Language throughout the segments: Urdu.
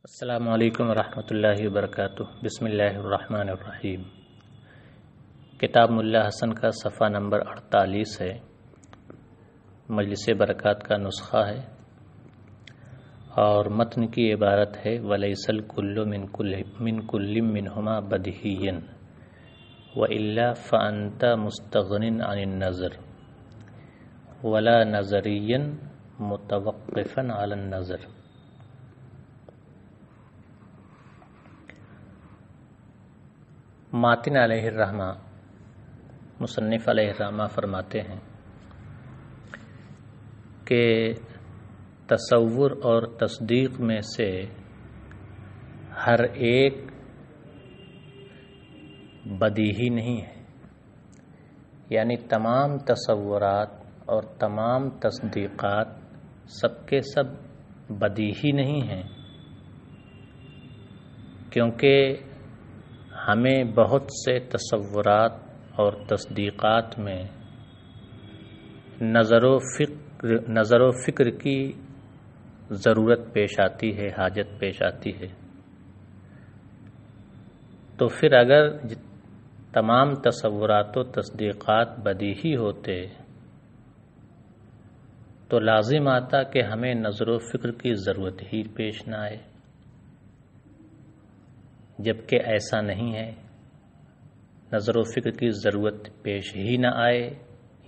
السلام علیکم ورحمۃ اللہ وبرکاتہ۔ بسم اللہ الرحمن الرحیم۔ کتاب ملا حسن کا صفحہ نمبر 48 ہے، مجلس برکات کا نسخہ ہے، اور متن کی عبارت ہے وَلَيْسَ الْكُلُّ مِنْ كُلٍّ مِّنْهُمَا بَدِيهِيًّا وَإِلَّا فَأَنْتَ مُسْتَغْنٍ عَنِ النَّظْرِ وَلَا نَظَرِيًّا مُتَوَقِّفًا عَلَى النَّظْرِ۔ ماتن علیہ الرحمہ، مصنف علیہ الرحمہ فرماتے ہیں کہ تصور اور تصدیق میں سے ہر ایک بدیہی نہیں ہے، یعنی تمام تصورات اور تمام تصدیقات سب کے سب بدیہی نہیں ہیں، کیونکہ ہمیں بہت سے تصورات اور تصدیقات میں نظر و فکر کی ضرورت پیش آتی ہے، حاجت پیش آتی ہے۔ تو پھر اگر تمام تصورات و تصدیقات بدیہی ہوتے تو لازم آتا کہ ہمیں نظر و فکر کی ضرورت ہی پیش نہ آئے، جبکہ ایسا نہیں ہے، نظر و فکر کی ضرورت پیش ہی نہ آئے،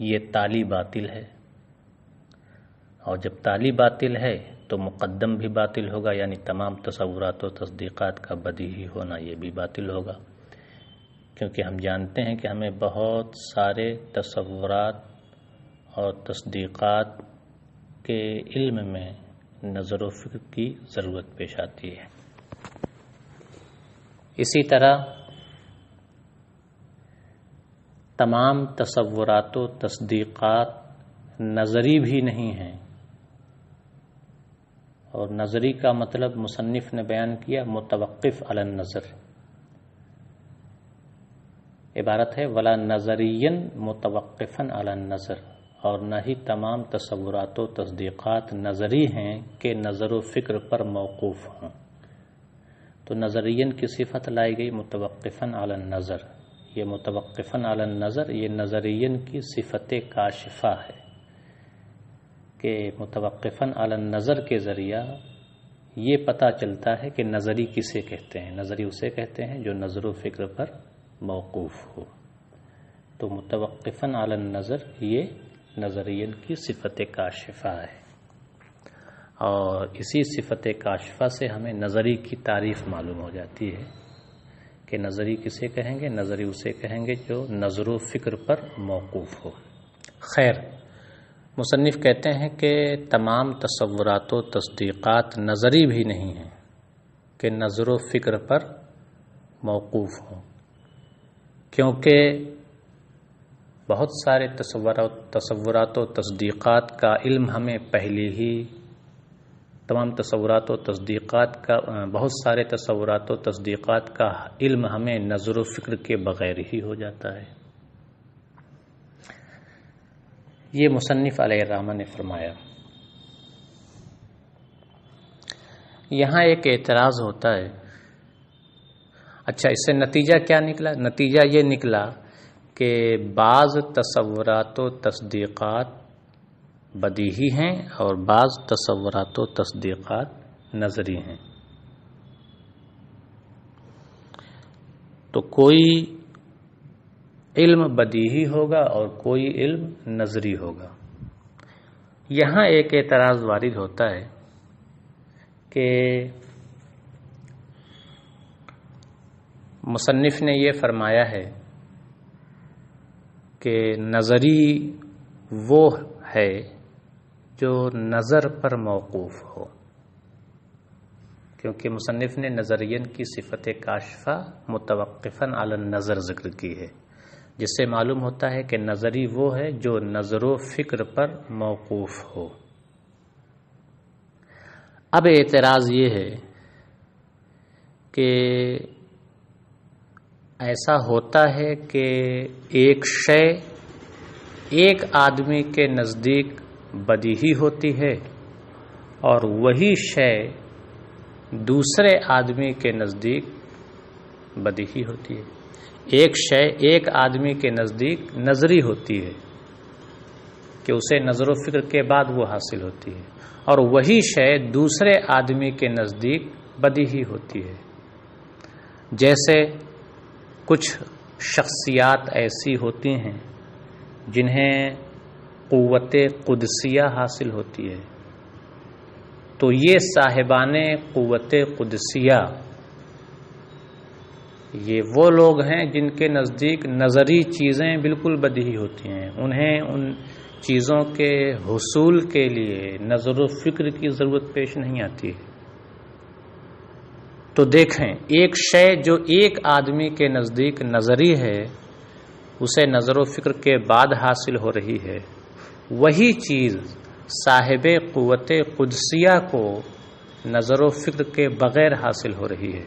یہ تالی باطل ہے، اور جب تالی باطل ہے تو مقدم بھی باطل ہوگا، یعنی تمام تصورات و تصدیقات کا بدیہی ہونا یہ بھی باطل ہوگا، کیونکہ ہم جانتے ہیں کہ ہمیں بہت سارے تصورات اور تصدیقات کے علم میں نظر و فکر کی ضرورت پیش آتی ہے۔ اسی طرح تمام تصورات و تصدیقات نظری بھی نہیں ہیں، اور نظری کا مطلب مصنف نے بیان کیا متوقف علی النظر، عبارت ہے ولا نظرین متوقفا علی النظر، اور نہ ہی تمام تصورات و تصدیقات نظری ہیں کہ نظر و فکر پر موقوف ہوں۔ تو نظرین کی صفت لائی گئی متوقفاً علی النظر، یہ متوقفاً علی النظر یہ نظرین کی صفت کاشفہ ہے کہ متوقفاً علی النظر کے ذریعہ یہ پتہ چلتا ہے کہ نظری کسے کہتے ہیں، نظری اسے کہتے ہیں جو نظر و فکر پر موقوف ہو۔ تو متوقفاً علی النظر یہ نظرین کی صفت کاشفہ ہے، اور اسی صفت کاشفہ سے ہمیں نظری کی تعریف معلوم ہو جاتی ہے کہ نظری کسے کہیں گے، نظری اسے کہیں گے جو نظر و فکر پر موقوف ہو۔ خیر، مصنف کہتے ہیں کہ تمام تصورات و تصدیقات نظری بھی نہیں ہیں کہ نظر و فکر پر موقوف ہوں، کیونکہ بہت سارے تصورات و تصدیقات کا علم ہمیں پہلے ہی بہت سارے تصورات و تصدیقات کا علم ہمیں نظر و فکر کے بغیر ہی ہو جاتا ہے۔ یہ مصنف علیہ الرحمہ نے فرمایا۔ یہاں ایک اعتراض ہوتا ہے، اچھا اس سے نتیجہ کیا نکلا؟ نتیجہ یہ نکلا کہ بعض تصورات و تصدیقات بدیہی ہیں اور بعض تصورات و تصدیقات نظری ہیں۔ تو کوئی علم بدیہی ہوگا اور کوئی علم نظری ہوگا۔ یہاں ایک اعتراض وارد ہوتا ہے کہ مصنف نے یہ فرمایا ہے کہ نظری وہ ہے جو نظر پر موقوف ہو، کیونکہ مصنف نے نظرین کی صفت کاشفہ متوقفاً علی النظر ذکر کی ہے، جس سے معلوم ہوتا ہے کہ نظری وہ ہے جو نظر و فکر پر موقوف ہو۔ اب اعتراض یہ ہے کہ ایسا ہوتا ہے کہ ایک شے ایک آدمی کے نزدیک بدیہی ہوتی ہے اور وہی شے دوسرے آدمی کے نزدیک بدیہی ہوتی ہے، ایک شے ایک آدمی کے نزدیک نظری ہوتی ہے کہ اسے نظر و فکر کے بعد وہ حاصل ہوتی ہے، اور وہی شے دوسرے آدمی کے نزدیک بدیہی ہوتی ہے۔ جیسے کچھ شخصیات ایسی ہوتی ہیں جنہیں قوت قدسیہ حاصل ہوتی ہے، تو یہ صاحبان قوت قدسیہ یہ وہ لوگ ہیں جن کے نزدیک نظری چیزیں بالکل بدیہی ہوتی ہیں، انہیں ان چیزوں کے حصول کے لیے نظر و فکر کی ضرورت پیش نہیں آتی ہے۔ تو دیکھیں، ایک شے جو ایک آدمی کے نزدیک نظری ہے اسے نظر و فکر کے بعد حاصل ہو رہی ہے، وہی چیز صاحب قوت قدسیہ کو نظر و فکر کے بغیر حاصل ہو رہی ہے۔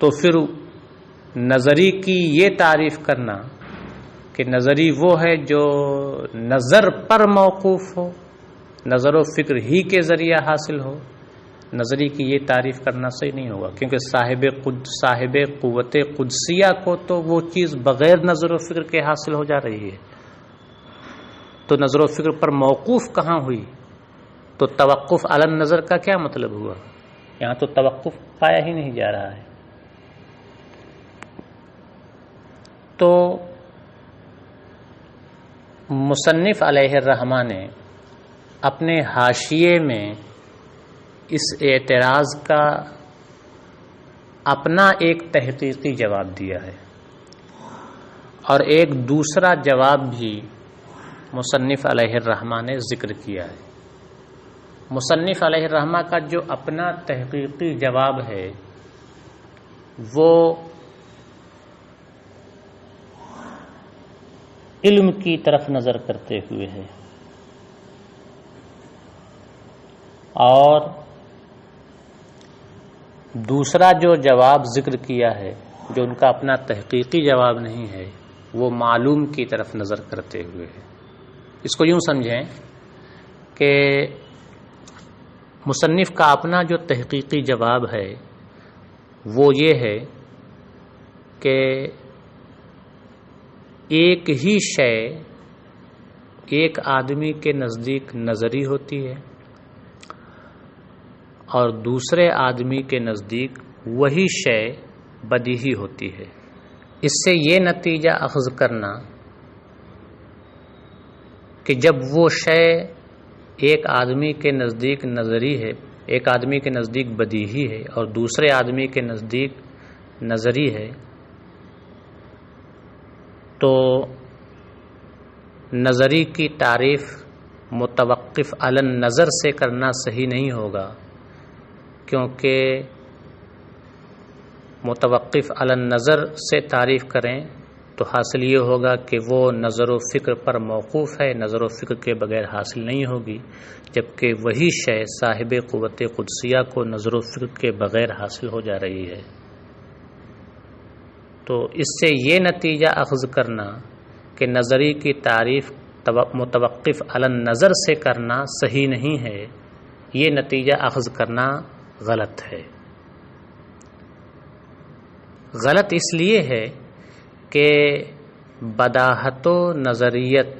تو پھر نظری کی یہ تعریف کرنا کہ نظری وہ ہے جو نظر پر موقوف ہو، نظر و فکر ہی کے ذریعہ حاصل ہو، نظری کی یہ تعریف کرنا صحیح نہیں ہوگا، کیونکہ صاحب قوت قدسیہ کو تو وہ چیز بغیر نظر و فکر کے حاصل ہو جا رہی ہے، تو نظر و فکر پر موقوف کہاں ہوئی؟ تو توقف علی النظر کا کیا مطلب ہوا؟ یہاں تو توقف پایا ہی نہیں جا رہا ہے۔ تو مصنف علیہ الرحمہ نے اپنے حاشیے میں اس اعتراض کا اپنا ایک تحقیقی جواب دیا ہے، اور ایک دوسرا جواب بھی مصنف علیہ الرحمہ نے ذکر کیا ہے۔ مصنف علیہ الرحمہ کا جو اپنا تحقیقی جواب ہے وہ علم کی طرف نظر کرتے ہوئے ہے، اور دوسرا جو جواب ذکر کیا ہے جو ان کا اپنا تحقیقی جواب نہیں ہے وہ معلوم کی طرف نظر کرتے ہوئے ہے۔ اس کو یوں سمجھیں کہ مصنف کا اپنا جو تحقیقی جواب ہے وہ یہ ہے کہ ایک ہی شے ایک آدمی کے نزدیک نظری ہوتی ہے اور دوسرے آدمی کے نزدیک وہی شے بدیہی ہوتی ہے۔ اس سے یہ نتیجہ اخذ کرنا کہ جب وہ شے ایک آدمی کے نزدیک نظری ہے، ایک آدمی کے نزدیک بدیہی ہے اور دوسرے آدمی کے نزدیک نظری ہے، تو نظری کی تعریف متوقف علی النظر سے کرنا صحیح نہیں ہوگا، کیونکہ متوقف علی النظر سے تعریف کریں تو حاصل یہ ہوگا کہ وہ نظر و فکر پر موقوف ہے، نظر و فکر کے بغیر حاصل نہیں ہوگی، جبکہ وہی شے صاحب قوت قدسیہ کو نظر و فکر کے بغیر حاصل ہو جا رہی ہے۔ تو اس سے یہ نتیجہ اخذ کرنا کہ نظری کی تعریف متوقف علی النظر سے کرنا صحیح نہیں ہے، یہ نتیجہ اخذ کرنا غلط ہے۔ غلط اس لیے ہے کہ بداہت و نظریت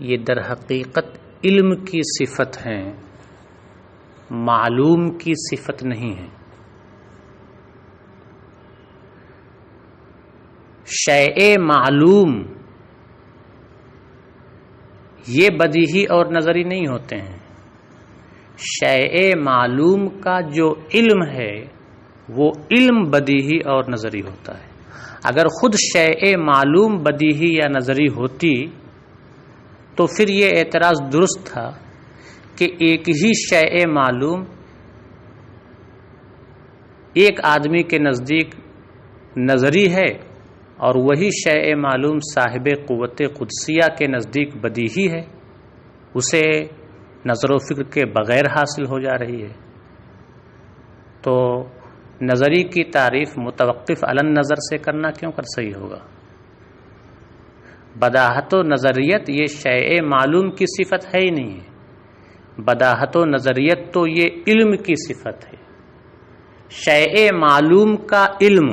یہ در حقیقت علم کی صفت ہیں، معلوم کی صفت نہیں ہے۔ شیء معلوم یہ بدیہی اور نظری نہیں ہوتے ہیں، شیء معلوم کا جو علم ہے وہ علم بدیہی اور نظری ہوتا ہے۔ اگر خود شیء معلوم بدیہی یا نظری ہوتی تو پھر یہ اعتراض درست تھا کہ ایک ہی شیء معلوم ایک آدمی کے نزدیک نظری ہے اور وہی شیء معلوم صاحب قوت قدسیہ کے نزدیک بدیہی ہے، اسے نظر و فکر کے بغیر حاصل ہو جا رہی ہے۔ تو نظری کی تعریف متوقف علی النظر سے کرنا کیوں کر صحیح ہوگا؟ بداہت و نظریت یہ شیء معلوم کی صفت ہے ہی نہیں ہے، بداہت و نظریت تو یہ علم کی صفت ہے، شیء معلوم کا علم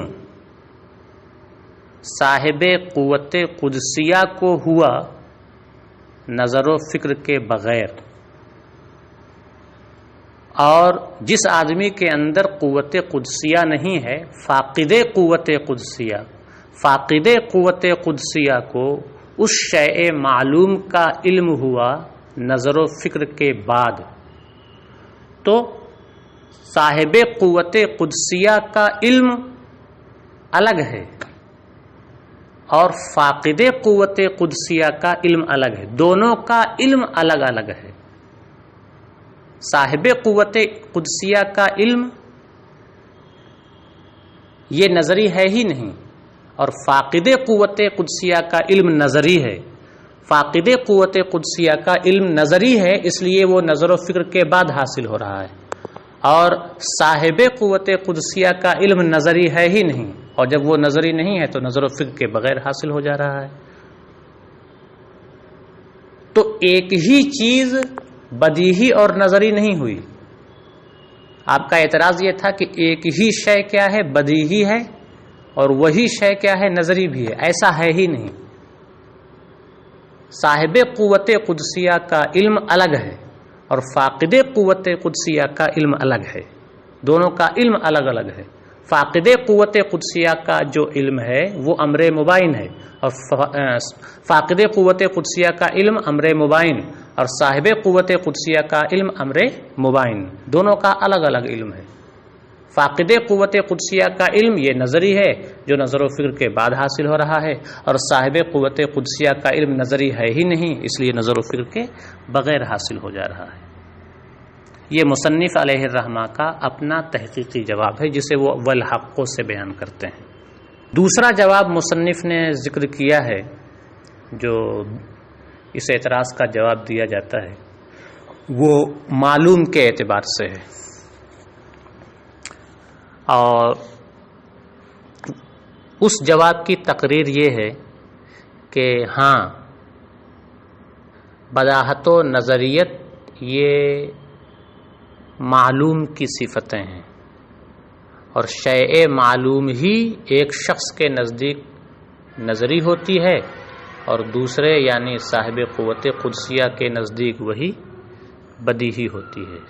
صاحب قوت قدسیہ کو ہوا نظر و فکر کے بغیر، اور جس آدمی کے اندر قوت قدسیہ نہیں ہے، فاقد قوت قدسیہ، فاقد قوت قدسیہ کو اس شیء معلوم کا علم ہوا نظر و فکر کے بعد، تو صاحب قوت قدسیہ کا علم الگ ہے اور فاقد قوت قدسیہ کا علم الگ ہے، دونوں کا علم الگ الگ ہے۔ صاحب قوت قدسیہ کا علم یہ نظری ہے ہی نہیں، اور فاقد قوت قدسیہ کا علم نظری ہے۔ فاقد قوت قدسیہ کا علم نظری ہے، اس لیے وہ نظر و فکر کے بعد حاصل ہو رہا ہے، اور صاحب قوت قدسیہ کا علم نظری ہے ہی نہیں، اور جب وہ نظری نہیں ہے تو نظر و فکر کے بغیر حاصل ہو جا رہا ہے۔ تو ایک ہی چیز بدیہی اور نظری نہیں ہوئی۔ آپ کا اعتراض یہ تھا کہ ایک ہی شے کیا ہے؟ بدیہی ہے، اور وہی شے کیا ہے؟ نظری بھی ہے۔ ایسا ہے ہی نہیں۔ صاحب قوت قدسیہ کا علم الگ ہے اور فاقد قوت قدسیہ کا علم الگ ہے، دونوں کا علم الگ الگ ہے۔ فاقد قوت قدسیہ کا جو علم ہے وہ امر مبین ہے، اور فاقد قوت قدسیہ کا علم امر مبین، اور صاحب قوت قدسیہ کا علم امر مبین، دونوں کا الگ الگ علم ہے۔ فاقد قوت قدسیہ کا علم یہ نظری ہے جو نظر و فکر کے بعد حاصل ہو رہا ہے، اور صاحب قوت قدسیہ کا علم نظری ہے ہی نہیں، اس لیے نظر و فکر کے بغیر حاصل ہو جا رہا ہے۔ یہ مصنف علیہ الرحمہ کا اپنا تحقیقی جواب ہے جسے وہ والحق سے بیان کرتے ہیں۔ دوسرا جواب مصنف نے ذکر کیا ہے جو اس اعتراض کا جواب دیا جاتا ہے، وہ معلوم کے اعتبار سے ہے، اور اس جواب کی تقریر یہ ہے کہ ہاں، بداہت و نظریت یہ معلوم کی صفتیں ہیں، اور شیء معلوم ہی ایک شخص کے نزدیک نظری ہوتی ہے، اور دوسرے یعنی صاحب قوت قدسیہ کے نزدیک وہی بدیہی ہوتی ہے۔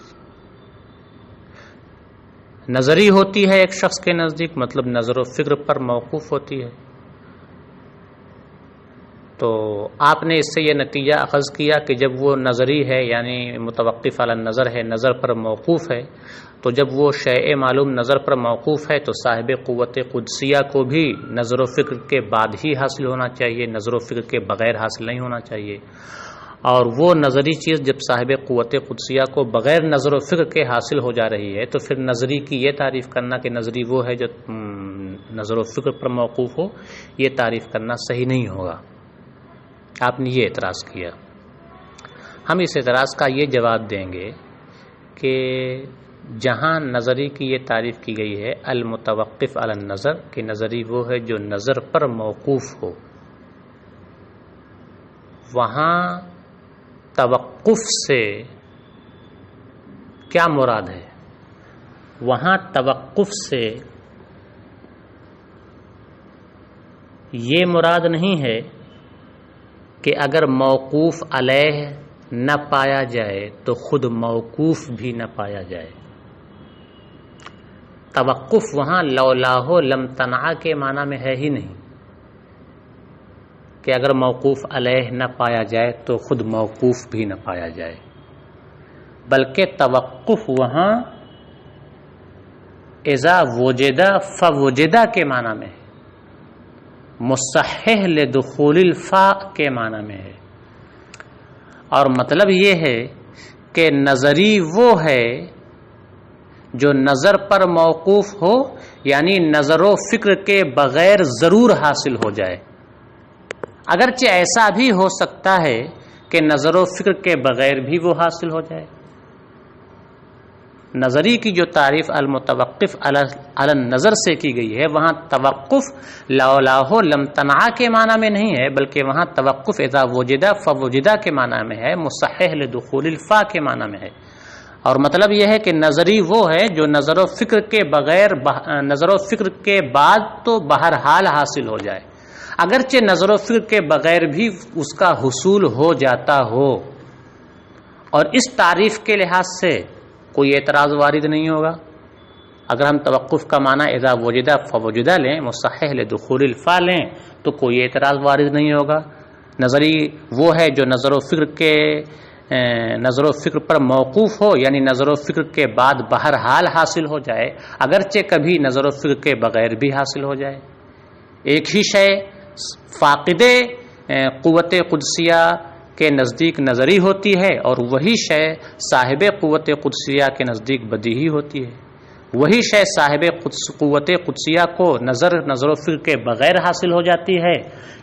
نظری ہوتی ہے ایک شخص کے نزدیک، مطلب نظر و فکر پر موقوف ہوتی ہے۔ تو آپ نے اس سے یہ نتیجہ اخذ کیا کہ جب وہ نظری ہے یعنی متوقف علی النظر ہے، نظر پر موقوف ہے، تو جب وہ شیء معلوم نظر پر موقوف ہے تو صاحب قوت قدسیہ کو بھی نظر و فکر کے بعد ہی حاصل ہونا چاہیے، نظر و فکر کے بغیر حاصل نہیں ہونا چاہیے۔ اور وہ نظری چیز جب صاحب قوت قدسیہ کو بغیر نظر و فکر کے حاصل ہو جا رہی ہے تو پھر نظری کی یہ تعریف کرنا کہ نظری وہ ہے جو نظر و فکر پر موقوف ہو، یہ تعریف کرنا صحیح نہیں ہوگا۔ آپ نے یہ اعتراض کیا۔ ہم اس اعتراض کا یہ جواب دیں گے کہ جہاں نظری کی یہ تعریف کی گئی ہے المتوقف علی النظر، کہ نظری وہ ہے جو نظر پر موقوف ہو، وہاں توقف سے کیا مراد ہے؟ وہاں توقف سے یہ مراد نہیں ہے کہ اگر موقوف علیہ نہ پایا جائے تو خود موقوف بھی نہ پایا جائے۔ توقف وہاں لولاہ لم تنع کے معنی میں ہے ہی نہیں کہ اگر موقوف علیہ نہ پایا جائے تو خود موقوف بھی نہ پایا جائے، بلکہ توقف وہاں اذا وجدہ فوجدہ کے معنی میں ہے، مصحح لدخول الفاء کے معنی میں ہے، اور مطلب یہ ہے کہ نظری وہ ہے جو نظر پر موقوف ہو، یعنی نظر و فکر کے بغیر ضرور حاصل ہو جائے۔ اگرچہ ایسا بھی ہو سکتا ہے کہ نظر و فکر کے بغیر بھی وہ حاصل ہو جائے، نظری کی جو تعریف المتوقف علی النظر سے کی گئی ہے، وہاں توقف لولاہ لم تنع کے معنی میں نہیں ہے، بلکہ وہاں توقف اذا وجدہ فوجدہ کے معنی میں ہے، مصحح لدخول الفا کے معنی میں ہے۔ اور مطلب یہ ہے کہ نظری وہ ہے جو نظر و فکر کے بغیر، نظر و فکر کے بعد تو بہرحال حاصل ہو جائے، اگرچہ نظر و فکر کے بغیر بھی اس کا حصول ہو جاتا ہو، اور اس تعریف کے لحاظ سے کوئی اعتراض وارد نہیں ہوگا۔ اگر ہم توقف کا معنی اذا وجدہ فوجدہ لیں، مصحح لدخول الفا لیں، تو کوئی اعتراض وارد نہیں ہوگا۔ نظری وہ ہے جو نظر و فکر پر موقوف ہو، یعنی نظر و فکر کے بعد بہرحال حاصل ہو جائے، اگرچہ کبھی نظر و فکر کے بغیر بھی حاصل ہو جائے۔ ایک ہی شے فاقد قوت قدسیہ کے نزدیک نظری ہوتی ہے، اور وہی شے صاحب قوت قدسیہ کے نزدیک بدیہی ہوتی ہے۔ وہی شے صاحب قوت قدسیہ کو نظر و فکر کے بغیر حاصل ہو جاتی ہے،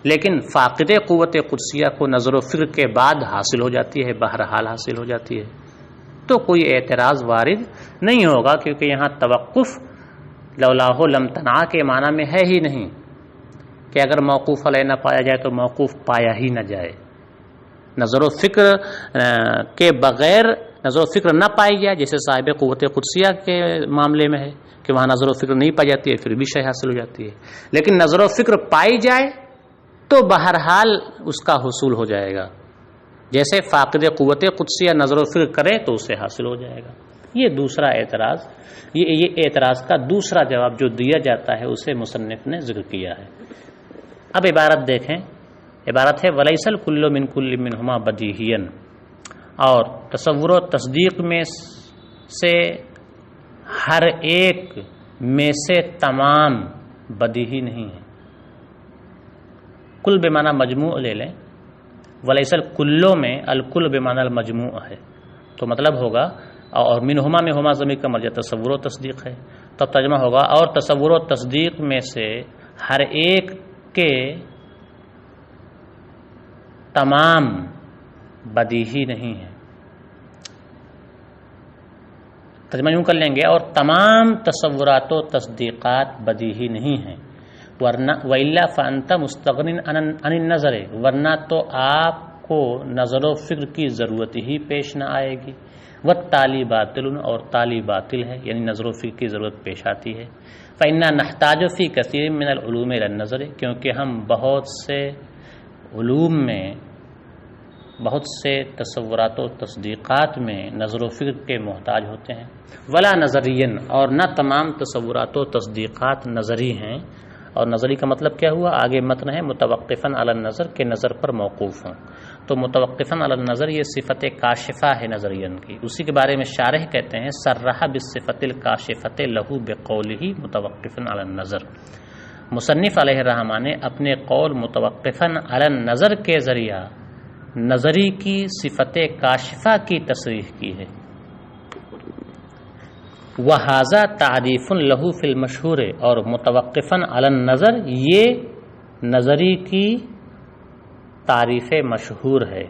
لیکن فاقد قوت قدسیہ کو نظر و فکر کے بعد حاصل ہو جاتی ہے، بہرحال حاصل ہو جاتی ہے۔ تو کوئی اعتراض وارد نہیں ہوگا، کیونکہ یہاں توقف لولاہ لم تنع کے معنی میں ہے ہی نہیں کہ اگر موقوف علیہ نہ پایا جائے تو موقوف پایا ہی نہ جائے۔ نظر و فکر کے بغیر نظر و فکر نہ پائی جائے، جیسے صاحب قوت قدسیہ کے معاملے میں ہے کہ وہاں نظر و فکر نہیں پائی جاتی ہے، پھر بھی شے حاصل ہو جاتی ہے، لیکن نظر و فکر پائی جائے تو بہرحال اس کا حصول ہو جائے گا۔ جیسے فاقد قوت قدسیہ نظر و فکر کرے تو اسے حاصل ہو جائے گا۔ یہ دوسرا اعتراض، یہ اعتراض کا دوسرا جواب جو دیا جاتا ہے اسے مصنف نے ذکر کیا ہے۔ اب عبارت دیکھیں، عبارت ہے وَلَيْسَ الْكُلُّ مِنْ كُلٍّ مِّنْهُمَا بَدِيهِيًّا، اور تصور و تصدیق میں سے ہر ایک میں سے تمام بدیہی نہیں ہے۔ کل بمعنی مجموع لے لیں، وَلَيْسَ الْكُلُّ میں الکل بمعنی المجموع ہے، تو مطلب ہوگا، اور منہما میں ہما ضمیر کا مرجع تصور و تصدیق ہے، تب ترجمہ ہوگا اور تصور و تصدیق میں سے ہر ایک کے تمام بدیہی نہیں ہے۔ ترجمہ یوں کر لیں گے، اور تمام تصورات و تصدیقات بدیہی نہیں ہیں، ورنہ وَإِلَّا فَأَنْتَ مُسْتَغْنٍ عَنِ النَّظَرِ، ورنہ تو آپ کو نظر و فکر کی ضرورت ہی پیش نہ آئے گی۔ وَالتَّالِي بَاطِلٌ، اور تالی باطل ہے، یعنی نظر و فکر کی ضرورت پیش آتی ہے۔ فَإِنَّا نَحْتَاجُ فِي كَثِيرٍ مِّنَ الْعُلُومِ إِلَى النَّظَرِ، کیونکہ ہم بہت سے علوم میں، بہت سے تصورات و تصدیقات میں نظر و فکر کے محتاج ہوتے ہیں۔ ولا نظرین، اور نہ تمام تصورات و تصدیقات نظری ہیں، اور نظری کا مطلب کیا ہوا؟ آگے متن ہے متوقفاً علی النظر، کے نظر پر موقوف ہوں، تو متوقفاً علی النظر یہ صفت کاشفہ ہے نظرین کی، اسی کے بارے میں شارح کہتے ہیں صرح بالصفت الکاشفۃ لہ بقولہ متوقفاً علی النظر۔ مصنف علیہ الرحمٰن نے اپنے قول متوقفاً علی النظر کے ذریعہ نظری کی صفت کاشفہ کی تصریح کی ہے۔ وَهَذَا تَعْرِيفٌ لَهُ فِي الْمَشْهُورِ، اور متوقفاً علی النظر یہ نظری کی تعریف مشہور ہے۔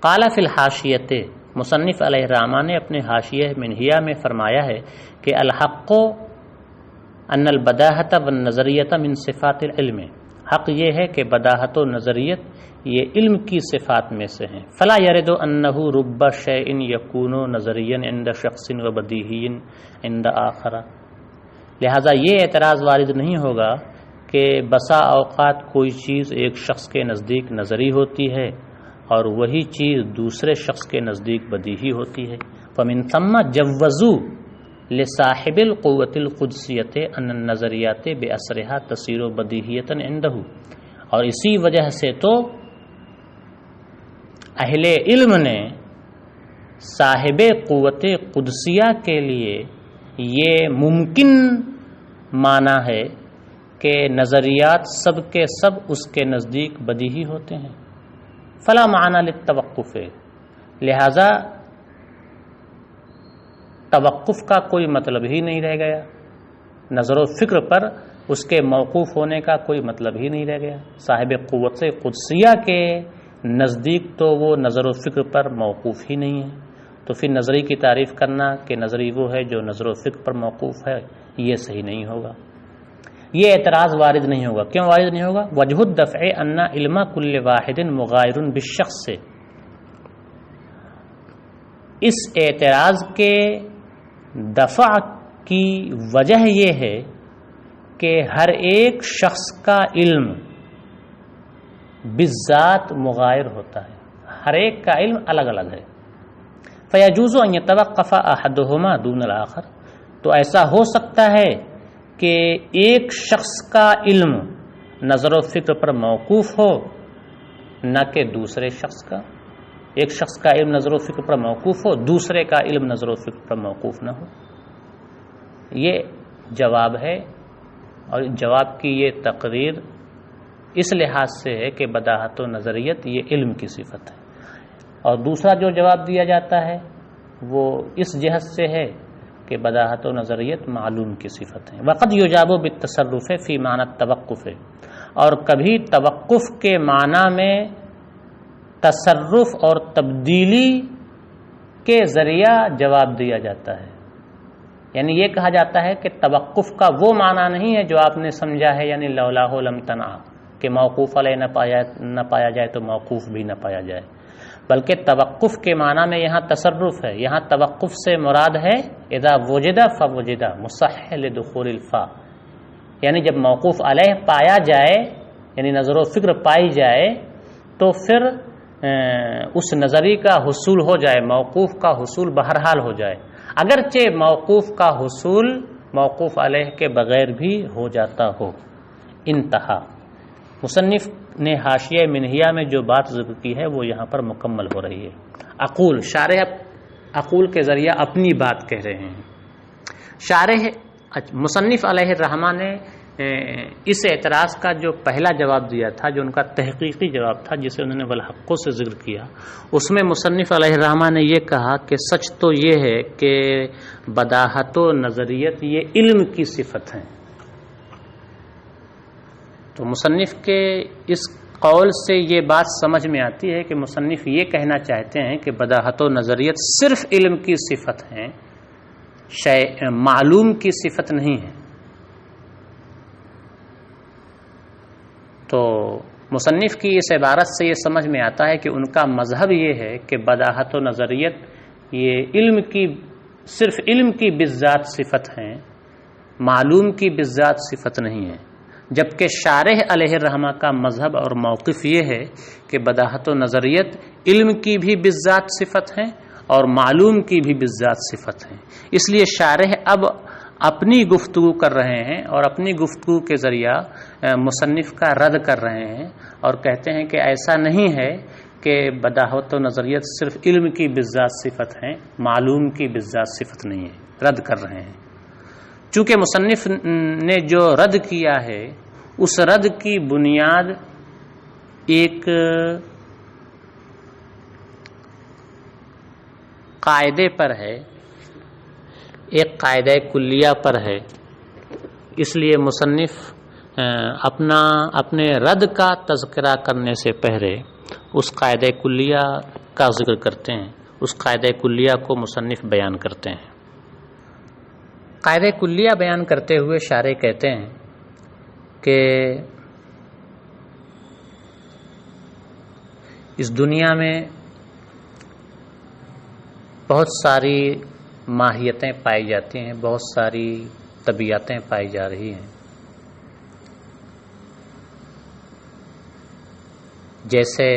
قال فی الحاشیۃ، مصنف علیہ الرحمٰن نے اپنے حاشیہ منہیہ میں فرمایا ہے کہ الحق ان البداہۃ والنظریۃ من صفات العلم، حق یہ ہے کہ بداہت و نظریت یہ علم کی صفات میں سے ہیں۔ فلا یرد انہ رب شیء یکون نظریا عند شخص و بدیہی عند آخر، لہذا یہ اعتراض وارد نہیں ہوگا کہ بسا اوقات کوئی چیز ایک شخص کے نزدیک نظری ہوتی ہے اور وہی چیز دوسرے شخص کے نزدیک بدیہی ہوتی ہے۔ فمن ثم جوزوا لصاحب القوة القدسیۃ ان النظریات بأسرها تصیر بدیہیۃ عنده، اور اسی وجہ سے تو اہل علم نے صاحب قوت قدسیہ کے لیے یہ ممکن مانا ہے کہ نظریات سب کے سب اس کے نزدیک بدیہی ہوتے ہیں۔ فلا معنی للتوقف، لہذا توقف کا کوئی مطلب ہی نہیں رہ گیا، نظر و فکر پر اس کے موقوف ہونے کا کوئی مطلب ہی نہیں رہ گیا۔ صاحب قوت قدسیہ کے نزدیک تو وہ نظر و فکر پر موقوف ہی نہیں ہے، تو پھر نظری کی تعریف کرنا کہ نظری وہ ہے جو نظر و فکر پر موقوف ہے، یہ صحیح نہیں ہوگا، یہ اعتراض وارد نہیں ہوگا۔ کیوں وارد نہیں ہوگا؟ وجہ الدفع ان علم کل واحد مغایر بالشخص سے، اس اعتراض کے دفع کی وجہ یہ ہے کہ ہر ایک شخص کا علم بالذات مغایر ہوتا ہے، ہر ایک کا علم الگ الگ ہے۔ فیجوز ان یتوقف احدہما دون الآخر، تو ایسا ہو سکتا ہے کہ ایک شخص کا علم نظر و فکر پر موقوف ہو نہ کہ دوسرے شخص کا، ایک شخص کا علم نظر و فکر پر موقوف ہو، دوسرے کا علم نظر و فکر پر موقوف نہ ہو۔ یہ جواب ہے، اور جواب کی یہ تقریر اس لحاظ سے ہے کہ بداہت و نظریت یہ علم کی صفت ہے، اور دوسرا جو جواب دیا جاتا ہے وہ اس جہت سے ہے کہ بداہت و نظریت معلوم کی صفت ہے۔ وقد یجاب بالتصرف فی معنی التوقف، اور کبھی توقف کے معنی میں تصرف اور تبدیلی کے ذریعہ جواب دیا جاتا ہے، یعنی یہ کہا جاتا ہے کہ توقف کا وہ معنی نہیں ہے جو آپ نے سمجھا ہے، یعنی لولاہ لم تنع، کہ موقوف علیہ نہ پایا جائے تو موقوف بھی نہ پایا جائے، بلکہ توقف کے معنی میں یہاں تصرف ہے۔ یہاں توقف سے مراد ہے اذا وجد فوجد مصح لدخول الفاء، یعنی جب موقوف علیہ پایا جائے، یعنی نظر و فکر پائی جائے، تو پھر اس نظری کا حصول ہو جائے، موقوف کا حصول بہرحال ہو جائے، اگرچہ موقوف کا حصول موقوف علیہ کے بغیر بھی ہو جاتا ہو۔ انتہا۔ مصنف نے حاشیہ منہیہ میں جو بات ذکر کی ہے وہ یہاں پر مکمل ہو رہی ہے۔ اقول، شارح اقول کے ذریعہ اپنی بات کہہ رہے ہیں۔ شارح مصنف علیہ الرحمہ نے اس اعتراض کا جو پہلا جواب دیا تھا، جو ان کا تحقیقی جواب تھا جسے انہوں نے والحق سے ذکر کیا، اس میں مصنف علیہ الرحمہ نے یہ کہا کہ سچ تو یہ ہے کہ بداہت و نظریت یہ علم کی صفت ہیں۔ تو مصنف کے اس قول سے یہ بات سمجھ میں آتی ہے کہ مصنف یہ کہنا چاہتے ہیں کہ بداہت و نظریت صرف علم کی صفت ہیں، معلوم کی صفت نہیں ہے۔ تو مصنف کی اس عبارت سے یہ سمجھ میں آتا ہے کہ ان کا مذہب یہ ہے کہ بداہت و نظریت یہ علم کی صرف علم کی بالذات صفت ہیں، معلوم کی بالذات صفت نہیں ہے، جبکہ شارح علیہ الرحمہ کا مذہب اور موقف یہ ہے کہ بداہت و نظریت علم کی بھی بالذات صفت ہیں اور معلوم کی بھی بالذات صفت ہیں۔ اس لیے شارح اب اپنی گفتگو کر رہے ہیں اور اپنی گفتگو کے ذریعہ مصنف کا رد کر رہے ہیں، اور کہتے ہیں کہ ایسا نہیں ہے کہ بداہت و نظریت صرف علم کی بالذات صفت ہیں، معلوم کی بالذات صفت نہیں ہے، رد کر رہے ہیں۔ چونکہ مصنف نے جو رد کیا ہے اس رد کی بنیاد ایک قاعدے پر ہے، ایک قاعدہ کلیہ پر ہے، اس لیے مصنف اپنے رد کا تذکرہ کرنے سے پہلے اس قاعدہ کلیہ کا ذکر کرتے ہیں، اس قاعدہ کلیہ کو مصنف بیان کرتے ہیں۔ قاعدہ کلیہ بیان کرتے ہوئے شارح کہتے ہیں کہ اس دنیا میں بہت ساری ماہیتیں پائی جاتی ہیں، بہت ساری طبیعتیں پائی جا رہی ہیں، جیسے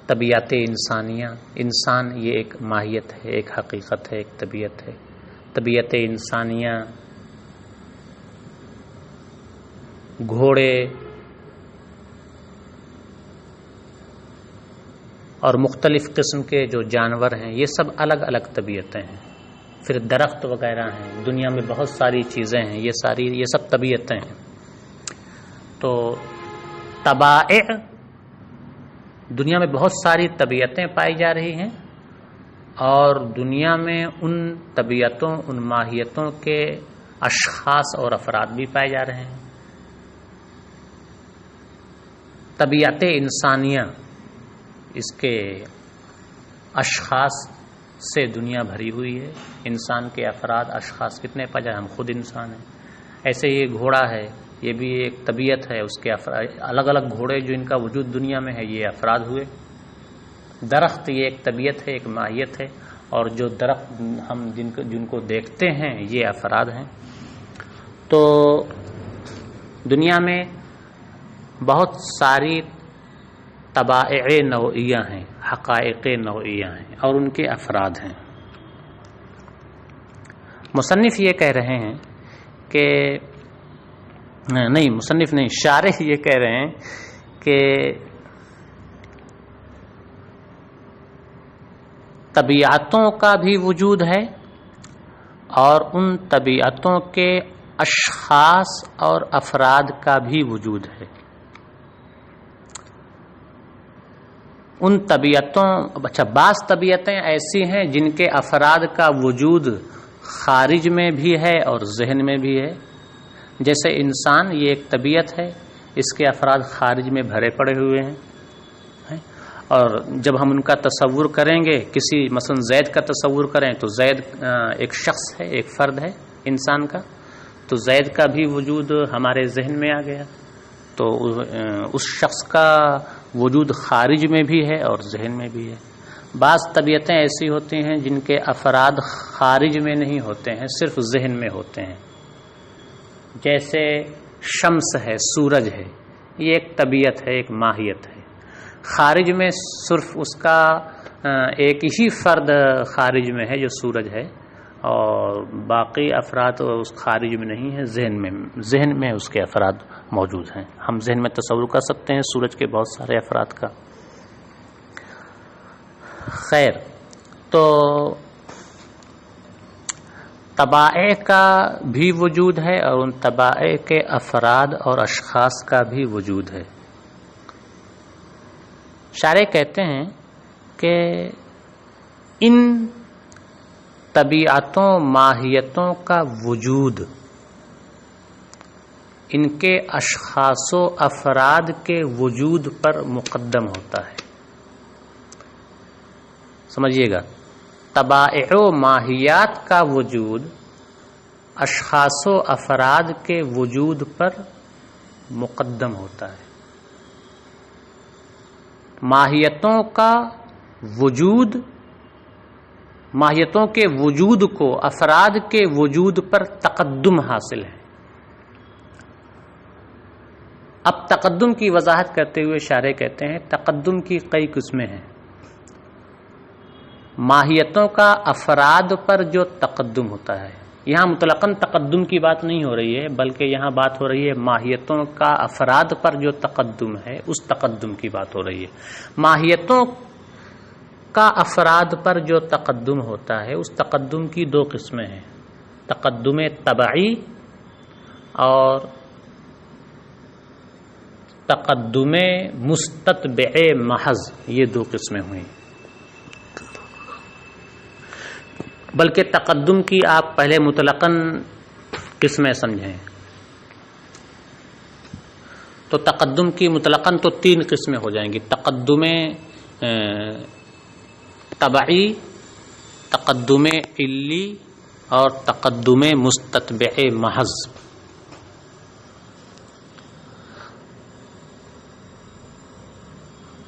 طبیعت انسانیہ، انسان یہ ایک ماہیت ہے، ایک حقیقت ہے، ایک طبیعت ہے۔ طبیعت انسانیہ گھوڑے اور مختلف قسم کے جو جانور ہیں یہ سب الگ الگ طبیعتیں ہیں، پھر درخت وغیرہ ہیں، دنیا میں بہت ساری چیزیں ہیں، یہ سب طبیعتیں ہیں۔ تو طبائع، دنیا میں بہت ساری طبیعتیں پائی جا رہی ہیں، اور دنیا میں ان طبیعتوں، ان ماہیتوں کے اشخاص اور افراد بھی پائے جا رہے ہیں۔ طبیعت انسانیہ، اس کے اشخاص سے دنیا بھری ہوئی ہے. انسان کے افراد اشخاص کتنے پا جائے؟ ہم خود انسان ہیں. ایسے یہ گھوڑا ہے، یہ بھی ایک طبیعت ہے، اس کے الگ الگ گھوڑے جو ان کا وجود دنیا میں ہے یہ افراد ہوئے. درخت یہ ایک طبیعت ہے، ایک ماہیت ہے، اور جو درخت ہم جن کو دیکھتے ہیں یہ افراد ہیں. تو دنیا میں بہت ساری طبائع نوعیہ ہیں، حقائق نوعیہ ہیں، اور ان کے افراد ہیں. مصنف یہ کہہ رہے ہیں کہ نہیں، مصنف نہیں، شارح یہ کہہ رہے ہیں کہ طبیعتوں کا بھی وجود ہے اور ان طبیعتوں کے اشخاص اور افراد کا بھی وجود ہے. ان طبیعتوں بعض طبیعتیں ایسی ہیں جن کے افراد کا وجود خارج میں بھی ہے اور ذہن میں بھی ہے. جیسے انسان یہ ایک طبیعت ہے، اس کے افراد خارج میں بھرے پڑے ہوئے ہیں، اور جب ہم ان کا تصور کریں گے، کسی مثلا زید کا تصور کریں تو زید ایک شخص ہے، ایک فرد ہے انسان کا، تو زید کا بھی وجود ہمارے ذہن میں آ گیا. تو اس شخص کا وجود خارج میں بھی ہے اور ذہن میں بھی ہے. بعض طبیعتیں ایسی ہوتی ہیں جن کے افراد خارج میں نہیں ہوتے ہیں، صرف ذہن میں ہوتے ہیں. جیسے شمس ہے، سورج ہے، یہ ایک طبیعت ہے، ایک ماہیت ہے. خارج میں صرف اس کا ایک ہی فرد خارج میں ہے جو سورج ہے، اور باقی افراد اس خارج میں نہیں ہے، ذہن میں اس کے افراد موجود ہیں. ہم ذہن میں تصور کر سکتے ہیں سورج کے بہت سارے افراد کا. خیر، تو طبائع کا بھی وجود ہے اور ان طبائع کے افراد اور اشخاص کا بھی وجود ہے. شارح کہتے ہیں کہ ان طبیعتوں، ماہیتوں کا وجود ان کے اشخاص و افراد کے وجود پر مقدم ہوتا ہے. سمجھیے گا، طبائع و ماہیات کا وجود اشخاص و افراد کے وجود پر مقدم ہوتا ہے. ماہیتوں کا وجود، ماہیتوں کے وجود کو افراد کے وجود پر تقدم حاصل ہے. اب تقدم کی وضاحت کرتے ہوئے شارح کہتے ہیں تقدم کی کئی قسمیں ہیں. ماہیتوں کا افراد پر جو تقدم ہوتا ہے، یہاں مطلقاً تقدم کی بات نہیں ہو رہی ہے، بلکہ یہاں بات ہو رہی ہے ماہیتوں کا افراد پر جو تقدم ہے اس تقدم کی بات ہو رہی ہے. ماہیتوں کا افراد پر جو تقدم ہوتا ہے اس تقدم کی دو قسمیں ہیں، تقدم طبعی اور تقدم مستتبع محض. یہ دو قسمیں ہوئیں. بلکہ تقدم کی آپ پہلے مطلقاً قسمیں سمجھیں تو تقدم کی مطلقاً تو تین قسمیں ہو جائیں گی، تقدم طبعی، تقدم علی اور تقدم مستتبع محض.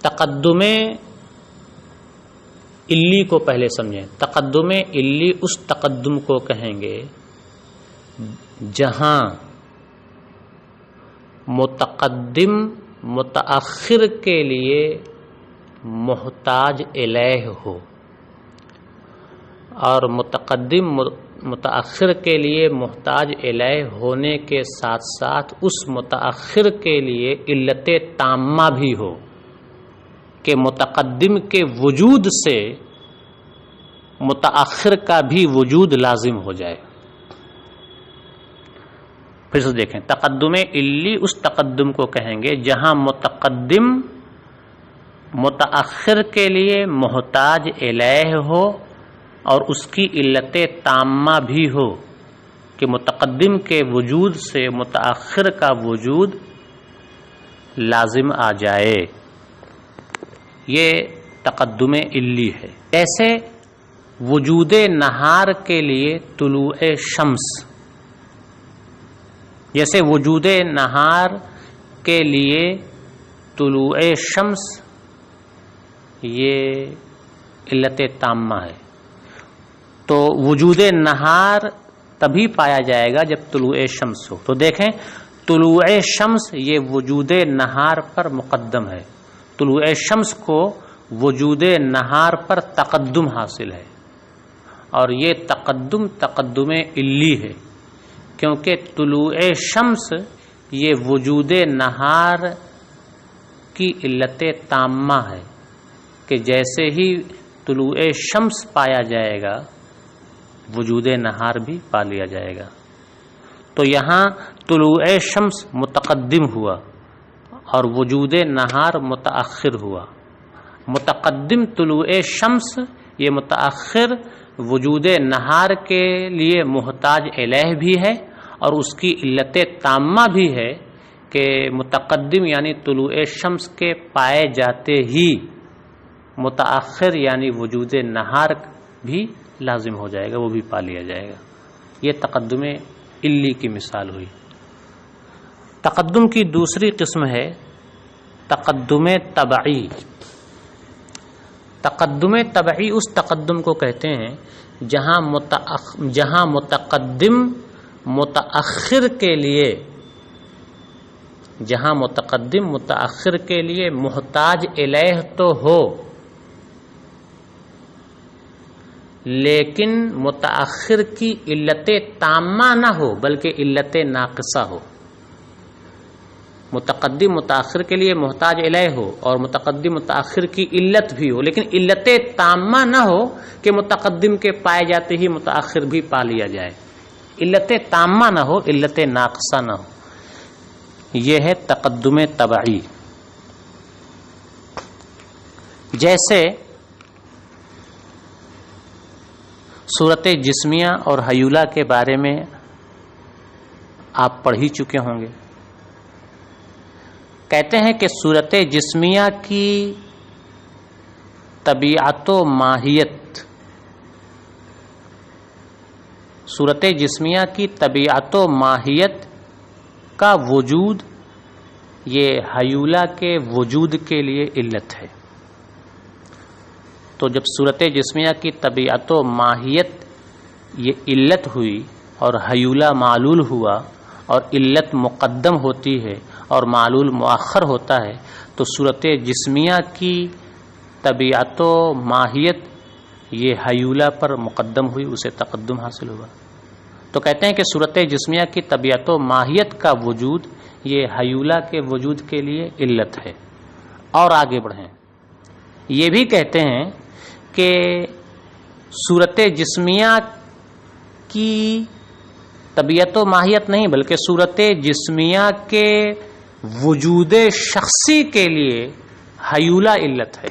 تقدم علی کو پہلے سمجھیں. تقدم علی اس تقدم کو کہیں گے جہاں متقدم متأخر کے لیے محتاج الیہ ہو، اور متقدم متأخر کے لیے محتاج الیہ ہونے کے ساتھ ساتھ اس متأخر کے لیے علت تامہ بھی ہو کہ متقدم کے وجود سے متأخر کا بھی وجود لازم ہو جائے. پھر سے دیکھیں، تقدم علی اس تقدم کو کہیں گے جہاں متقدم متأخر کے لیے محتاج الیہ ہو اور اس کی علت تامہ بھی ہو کہ متقدم کے وجود سے متأخر کا وجود لازم آ جائے. یہ تقدم علی ہے. جیسے وجود نہار کے لیے طلوع شمس، جیسے وجود نہار کے لیے طلوع شمس یہ علت تامہ ہے. تو وجود نہار تبھی پایا جائے گا جب طلوع شمس ہو. تو دیکھیں طلوع شمس یہ وجود نہار پر مقدم ہے، طلوع شمس کو وجود نہار پر تقدم حاصل ہے، اور یہ تقدم علی ہے، کیونکہ طلوع شمس یہ وجود نہار کی علت تامہ ہے کہ جیسے ہی طلوع شمس پایا جائے گا وجود نہار بھی پا لیا جائے گا. تو یہاں طلوع شمس متقدم ہوا اور وجود نہار متأخر ہوا. متقدم طلوع شمس یہ متأخر وجود نہار کے لیے محتاج الیہ بھی ہے، اور اس کی علت تامہ بھی ہے کہ متقدم یعنی طلوع شمس کے پائے جاتے ہی متأخر یعنی وجود نہار بھی لازم ہو جائے گا، وہ بھی پا لیا جائے گا. یہ تقدم علی کی مثال ہوئی. تقدم کی دوسری قسم ہے تقدم تبعی. تقدم تبعی اس تقدم کو کہتے ہیں جہاں متقدم متأخر کے لیے محتاج الیہ تو ہو، لیکن متأخر کی علت تامہ نہ ہو بلکہ علت ناقصہ ہو. متقدم متأخر کے لیے محتاج الیہ ہو اور متقدم متأخر کی علت بھی ہو، لیکن علت تامہ نہ ہو کہ متقدم کے پائے جاتے ہی متأخر بھی پا لیا جائے. علت تامہ نہ ہو، علت ناقصہ نہ ہو. یہ ہے تقدم تبعی. جیسے صورت جسمیہ اور حیولہ کے بارے میں آپ پڑھ ہی چکے ہوں گے. کہتے ہیں کہ صورت جسمیہ کی طبیعت و ماہیت، صورت جسمیہ کی طبیعت و ماہیت کا وجود یہ حیولہ کے وجود کے لیے علت ہے. تو جب صورت جسمیہ کی طبیعت و ماہیت یہ علت ہوئی اور حیولہ معلول ہوا اور علت مقدم ہوتی ہے اور معلول مؤخر ہوتا ہے، تو صورت جسمیہ کی طبیعت و ماہیت یہ حیولہ پر مقدم ہوئی، اسے تقدم حاصل ہوا. تو کہتے ہیں کہ صورت جسمیہ کی طبیعت و ماہیت کا وجود یہ حیولہ کے وجود کے لیے علت ہے. اور آگے بڑھیں، یہ بھی کہتے ہیں کہ صورت جسمیہ کی طبیعت و ماہیت نہیں بلکہ صورت جسمیہ کے وجود شخصی کے لیے حیولہ علت ہے.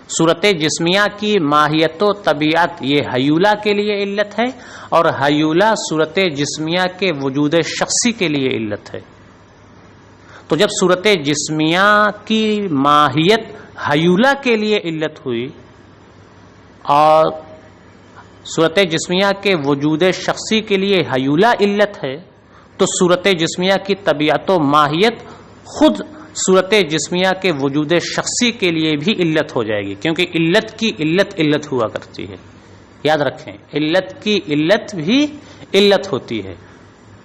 صورت جسمیہ کی ماہیت و طبیعت یہ حیولہ کے لیے علت ہے، اور حیولہ صورت جسمیہ کے وجود شخصی کے لیے علت ہے. تو جب صورت جسمیہ کی ماہیت حیولہ کے لیے علت ہوئی اور صورت جسمیہ کے وجود شخصی کے لیے حیولہ علت ہے، تو صورت جسمیہ کی طبیعت و ماہیت خود صورت جسمیہ کے وجود شخصی کے لیے بھی علت ہو جائے گی، کیونکہ علت کی علت ہوا کرتی ہے. یاد رکھیں، علت کی علت بھی علت ہوتی ہے،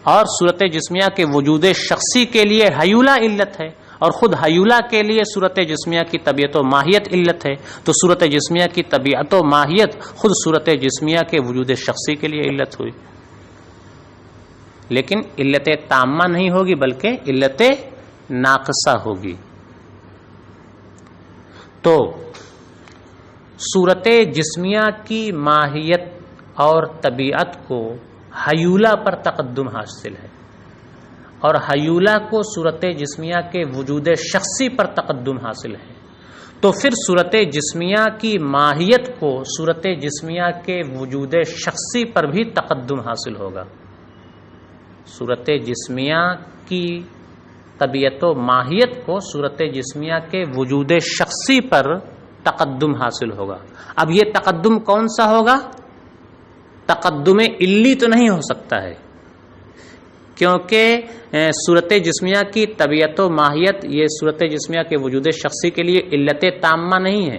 اور صورت جسمیہ کے وجود شخصی کے لیے حیولہ علت ہے، اور خود حیولہ کے لیے صورت جسمیہ کی طبیعت و ماہیت علت ہے. تو صورت جسمیہ کی طبیعت و ماہیت خود صورت جسمیہ کے وجود شخصی کے لیے علت ہوئی، لیکن علت تامہ نہیں ہوگی بلکہ علت ناقصہ ہوگی. تو صورت جسمیہ کی ماہیت اور طبیعت کو حیولہ پر تقدم حاصل ہے، اور حیولہ کو صورت جسمیہ کے وجود شخصی پر تقدم حاصل ہے. تو پھر صورت جسمیہ کی ماہیت کو صورت جسمیہ کے وجود شخصی پر بھی تقدم حاصل ہوگا. صورت جسمیہ کی طبیعت و ماہیت کو صورت جسمیہ کے وجود شخصی پر تقدم حاصل ہوگا۔ اب یہ تقدم کون سا ہوگا؟ تقدم علی تو نہیں ہو سکتا ہے، کیونکہ صورت جسمیہ کی طبیعت و ماہیت یہ صورت جسمیہ کے وجود شخصی کے لیے علت تامہ نہیں ہے،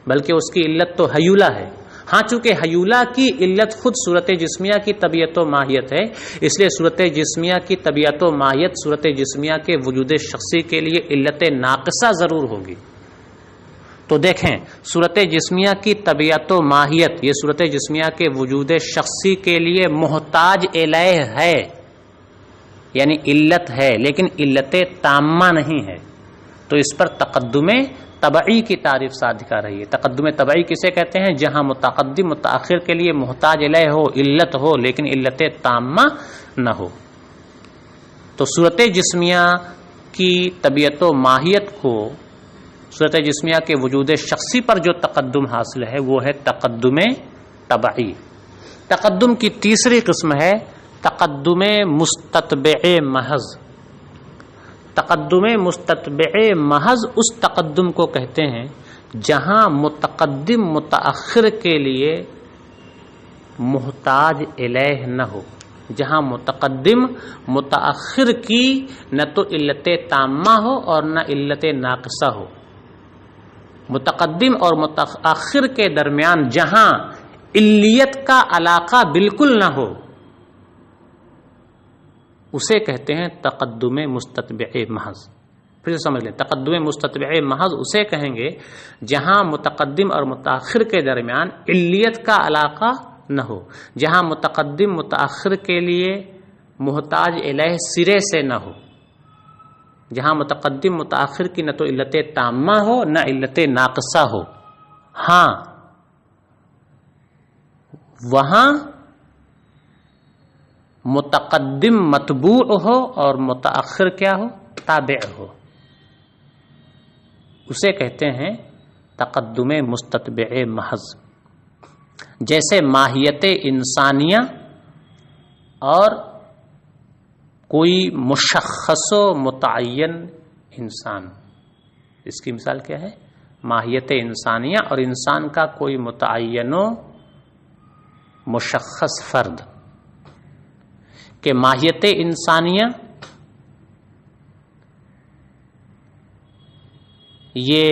بلکہ اس کی علت تو حیولہ ہے۔ ہاں چونکہ حیولہ کی علت خود صورت جسمیہ کی طبیعت و ماہیت ہے، اس لیے صورت جسمیہ کی طبیعت و ماہیت صورت جسمیہ کے وجود شخصی کے لیے علت ناقصہ ضرور ہوگی۔ تو دیکھیں صورت جسمیہ کی طبیعت و ماہیت یہ صورت جسمیہ کے وجود شخصی کے لیے محتاج الیہ ہے، یعنی علت ہے، لیکن علت تامہ نہیں ہے، تو اس پر تقدم طبعی کی تعریف صادقہ رہی ہے۔ تقدم طبعی کسے کہتے ہیں؟ جہاں متقدم متأخر کے لیے محتاج الیہ ہو، علت ہو، لیکن علت تامہ نہ ہو۔ تو صورت جسمیہ کی طبیعت و ماہیت کو صورت جسمیہ کے وجود شخصی پر جو تقدم حاصل ہے وہ ہے تقدم طبعی۔ تقدم کی تیسری قسم ہے تقدم مستتبع محض۔ تقدم مستتبع محض اس تقدم کو کہتے ہیں جہاں متقدم متأخر کے لیے محتاج الیہ نہ ہو، جہاں متقدم متأخر کی نہ تو علت تامہ ہو اور نہ علت ناقصہ ہو۔ متقدم اور متأخر کے درمیان جہاں علیت کا علاقہ بالکل نہ ہو اسے کہتے ہیں تقدم مستتبع محض۔ پھر سے سمجھ لیں، تقدم مستتبع محض اسے کہیں گے جہاں متقدم اور متأخر کے درمیان علیت کا علاقہ نہ ہو، جہاں متقدم متأخر کے لیے محتاج الیہ سرے سے نہ ہو، جہاں متقدم متأخر کی نہ تو علت تامہ ہو نہ علت ناقصہ ہو۔ ہاں وہاں متقدم متبوع ہو اور متأخر کیا ہو؟ تابع ہو، اسے کہتے ہیں تقدم مستتبع محض۔ جیسے ماہیت انسانیہ اور کوئی مشخص و متعین انسان، اس کی مثال کیا ہے؟ ماہیت انسانیہ اور انسان کا کوئی متعین و مشخص فرد، کہ ماہیت انسانیہ یہ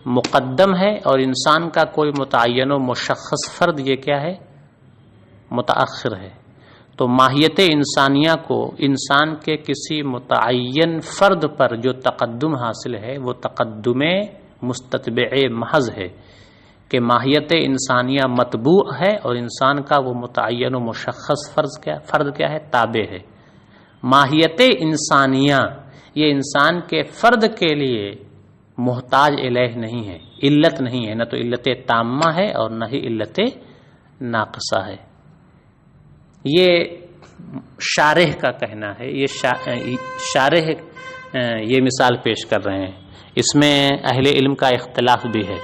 مقدم ہے اور انسان کا کوئی متعین و مشخص فرد یہ کیا ہے؟ متأخر ہے۔ تو ماہیت انسانیہ کو انسان کے کسی متعین فرد پر جو تقدم حاصل ہے وہ تقدم مستتبع محض ہے، کہ ماہیت انسانیہ متبوع ہے اور انسان کا وہ متعین و مشخص فرد کیا ہے؟ تابع ہے۔ ماہیت انسانیہ یہ انسان کے فرد کے لیے محتاج الیہ نہیں ہے، علت نہیں ہے، نہ تو علت تامہ ہے اور نہ ہی علت ناقصہ ہے۔ یہ شارح کا کہنا ہے، یہ شارح یہ مثال پیش کر رہے ہیں، اس میں اہل علم کا اختلاف بھی ہے،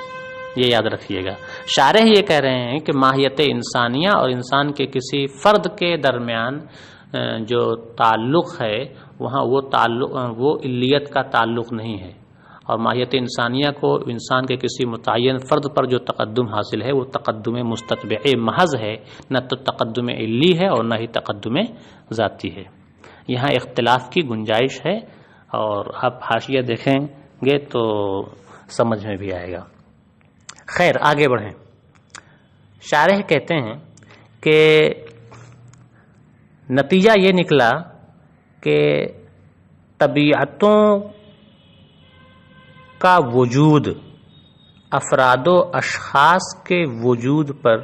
یہ یاد رکھیے گا۔ شارح یہ کہہ رہے ہیں کہ ماہیت انسانیہ اور انسان کے کسی فرد کے درمیان جو تعلق ہے وہاں وہ علیت کا تعلق نہیں ہے، اور ماہیت انسانیہ کو انسان کے کسی متعین فرد پر جو تقدم حاصل ہے وہ تقدم مستتبع محض ہے، نہ تو تقدم علی ہے اور نہ ہی تقدم ذاتی ہے۔ یہاں اختلاف کی گنجائش ہے، اور آپ حاشیہ دیکھیں گے تو سمجھ میں بھی آئے گا۔ خیر آگے بڑھیں۔ شارح کہتے ہیں کہ نتیجہ یہ نکلا کہ طبیعتوں کا وجود افراد و اشخاص کے وجود پر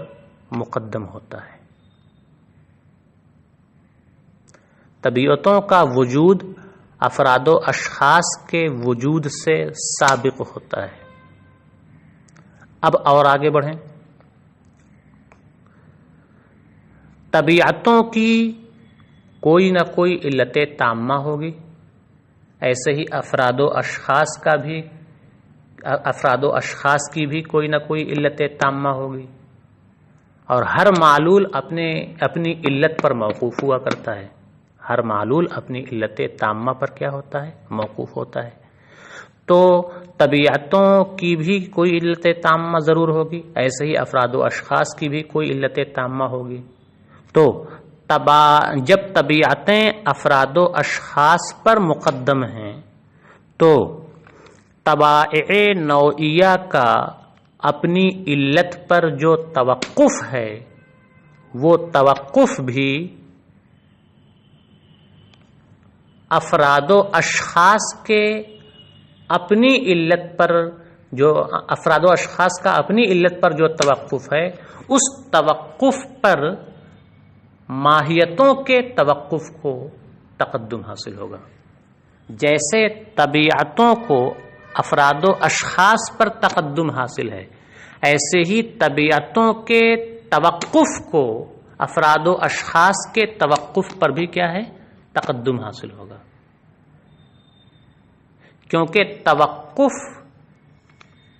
مقدم ہوتا ہے۔ طبیعتوں کا وجود افراد و اشخاص کے وجود سے سابق ہوتا ہے۔ اب اور آگے بڑھیں۔ طبیعتوں کی کوئی نہ کوئی علت تامہ ہوگی، ایسے ہی افراد و اشخاص کی بھی کوئی نہ کوئی علت تامہ ہوگی، اور ہر معلول اپنی علت پر موقوف ہوا کرتا ہے، ہر معلول اپنی علت تامہ پر کیا ہوتا ہے؟ موقوف ہوتا ہے۔ تو طبیعتوں کی بھی کوئی علت تامہ ضرور ہوگی، ایسے ہی افراد و اشخاص کی بھی کوئی علت تامہ ہوگی۔ تو جب طبیعتیں افراد و اشخاص پر مقدم ہیں تو طبائع نوعیہ کا اپنی علت پر جو توقف ہے وہ توقف بھی افراد و اشخاص کے اپنی علت پر جو افراد و اشخاص کا اپنی علت پر جو توقف ہے اس توقف پر ماہیتوں کے توقف کو تقدم حاصل ہوگا۔ جیسے طبیعتوں کو افراد و اشخاص پر تقدم حاصل ہے، ایسے ہی طبیعتوں کے توقف کو افراد و اشخاص کے توقف پر بھی کیا ہے؟ تقدم حاصل ہوگا، کیونکہ توقف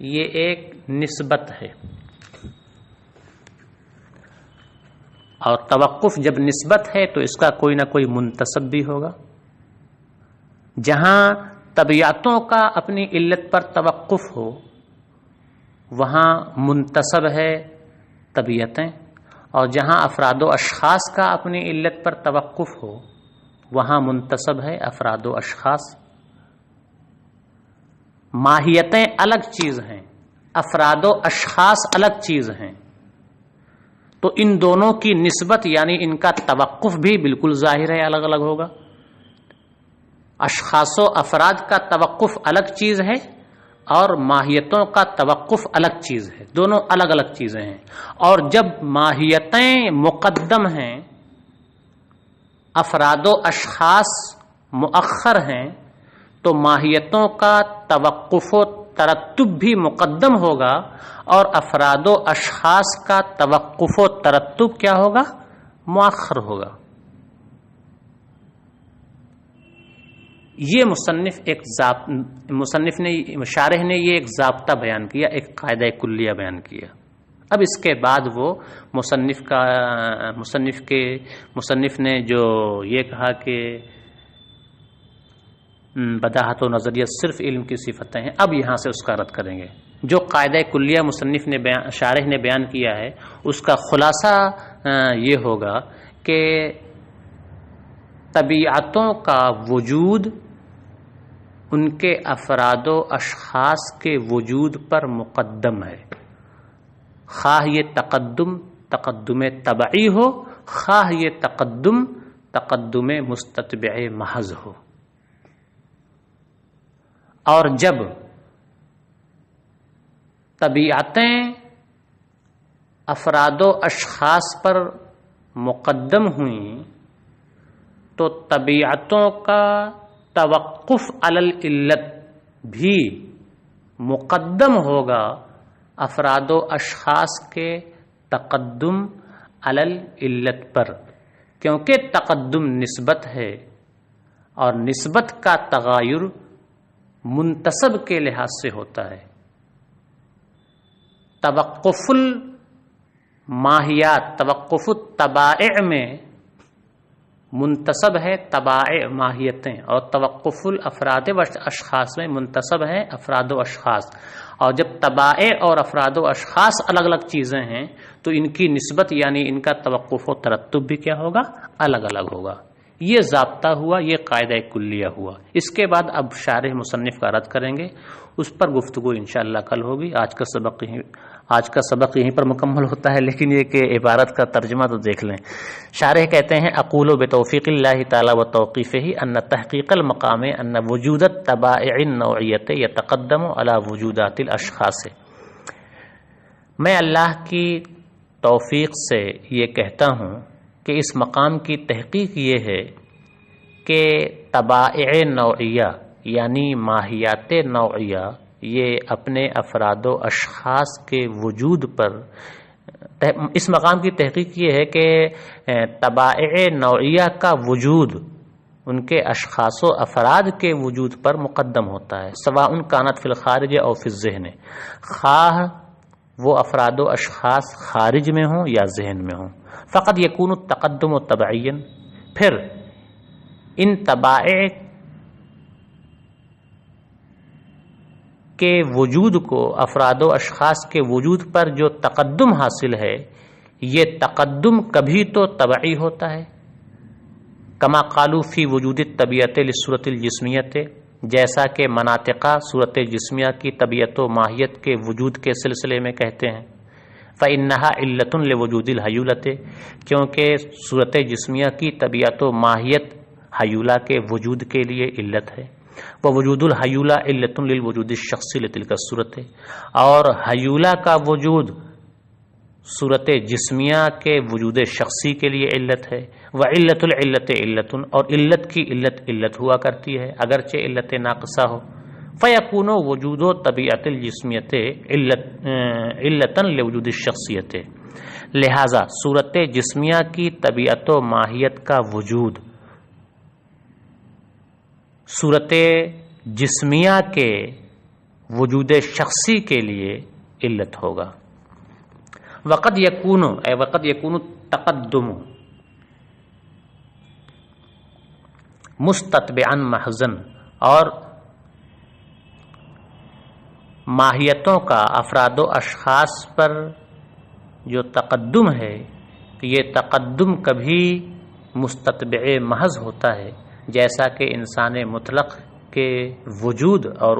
یہ ایک نسبت ہے، اور توقف جب نسبت ہے تو اس کا کوئی نہ کوئی منتسب بھی ہوگا۔ جہاں طبیعتوں کا اپنی علت پر توقف ہو وہاں منتسب ہے طبیعتیں، اور جہاں افراد و اشخاص کا اپنی علت پر توقف ہو وہاں منتسب ہے افراد و اشخاص۔ ماہیتیں الگ چیز ہیں، افراد و اشخاص الگ چیز ہیں، تو ان دونوں کی نسبت یعنی ان کا توقف بھی بالکل ظاہر ہے الگ الگ ہوگا۔ اشخاص و افراد کا توقف الگ چیز ہے اور ماہیتوں کا توقف الگ چیز ہے، دونوں الگ الگ چیزیں ہیں۔ اور جب ماہیتیں مقدم ہیں، افراد و اشخاص مؤخر ہیں، تو ماہیتوں کا توقف و ترتب بھی مقدم ہوگا اور افراد و اشخاص کا توقف و ترتب کیا ہوگا؟ مؤخر ہوگا۔ یہ شارح نے یہ ایک ضابطہ بیان کیا، ایک قاعدہ کلیہ بیان کیا۔ اب اس کے بعد وہ مصنف نے جو یہ کہا کہ بداہت و نظریت صرف علم کی صفتیں ہیں، اب یہاں سے اس کا رد کریں گے۔ جو قاعدہ کلیہ شارح نے بیان کیا ہے اس کا خلاصہ یہ ہوگا کہ طبیعتوں کا وجود ان کے افراد و اشخاص کے وجود پر مقدم ہے، خواہ یہ تقدم طبعی ہو، خواہ یہ تقدم مستتبع محض ہو۔ اور جب طبیعتیں افراد و اشخاص پر مقدم ہوئیں تو طبیعتوں کا توقف علی العلت بھی مقدم ہوگا افراد و اشخاص کے تقدم علی العلت پر، کیونکہ تقدم نسبت ہے اور نسبت کا تغایر منتسب کے لحاظ سے ہوتا ہے۔ توقف الماہیات، توقف الطبائع میں منتسب ہے طبائع ماہیتیں، اور توقف الافراد و اشخاص میں منتسب ہے افراد و اشخاص۔ اور جب طبائع اور افراد و اشخاص الگ الگ چیزیں ہیں تو ان کی نسبت یعنی ان کا توقف و ترتب بھی کیا ہوگا؟ الگ الگ ہوگا۔ یہ ضابطہ ہوا، یہ قاعدہ کلیہ ہوا۔ اس کے بعد اب شارح مصنف کا رد کریں گے، اس پر گفتگو انشاءاللہ کل ہوگی۔ آج کا سبق یہیں پر مکمل ہوتا ہے، لیکن یہ کہ عبارت کا ترجمہ تو دیکھ لیں۔ شارح کہتے ہیں اقول بتوفیق اللہ تعالی و توقیفہ ان تحقیق المقام ان وجود الطبائع النوعیت یتقدم علی وجودات الاشخاص۔ میں اللہ کی توفیق سے یہ کہتا ہوں کہ اس مقام کی تحقیق یہ ہے کہ طبائع نوعیہ یعنی ماہیات نوعیہ یہ اپنے افراد و اشخاص کے وجود پر، اس مقام کی تحقیق یہ ہے کہ طبائع نوعیہ کا وجود ان کے اشخاص و افراد کے وجود پر مقدم ہوتا ہے، سواء کانت فی الخارج او فی الذہن، خواہ وہ افراد و اشخاص خارج میں ہوں یا ذہن میں ہوں۔ فقط یکون التقدم طبعیا، پھر ان طبائع کے وجود کو، افراد و اشخاص کے وجود پر جو تقدم حاصل ہے، یہ تقدم کبھی تو طبعی ہوتا ہے، کما قالوا فی وجود الطبیعت للصورت الجسمیت، جیسا کہ مناطقہ صورت جسمیہ کی طبیعت و ماہیت کے وجود کے سلسلے میں کہتے ہیں، فإنها علت لوجود الحیولۃ، کیونکہ صورت جسمیہ کی طبیعت و ماہیت حیولہ کے وجود کے لیے علت ہے، ووجود الحیولہ علت للوجود الشخصی لتلک الصورت، اور حیولہ کا وجود صورت جسمیہ کے وجود شخصی کے لیے علت ہے، وعلت العلت علت، اور علت کی علت علت ہوا کرتی ہے اگرچہ علت ناقصہ ہو، فیکون وجود و طبیعت الجسمیت علتا لوجود الشخصیت، لہذا صورت جسمیہ کی طبیعت و ماہیت کا وجود صورت جسمیہ کے وجود شخصی کے لیے علت ہوگا۔ وقد یکون تقدم مستتبعا محضن، اور ماہیتوں کا افراد و اشخاص پر جو تقدم ہے، یہ تقدم کبھی مستتبع محض ہوتا ہے، جیسا کہ انسان مطلق کے وجود اور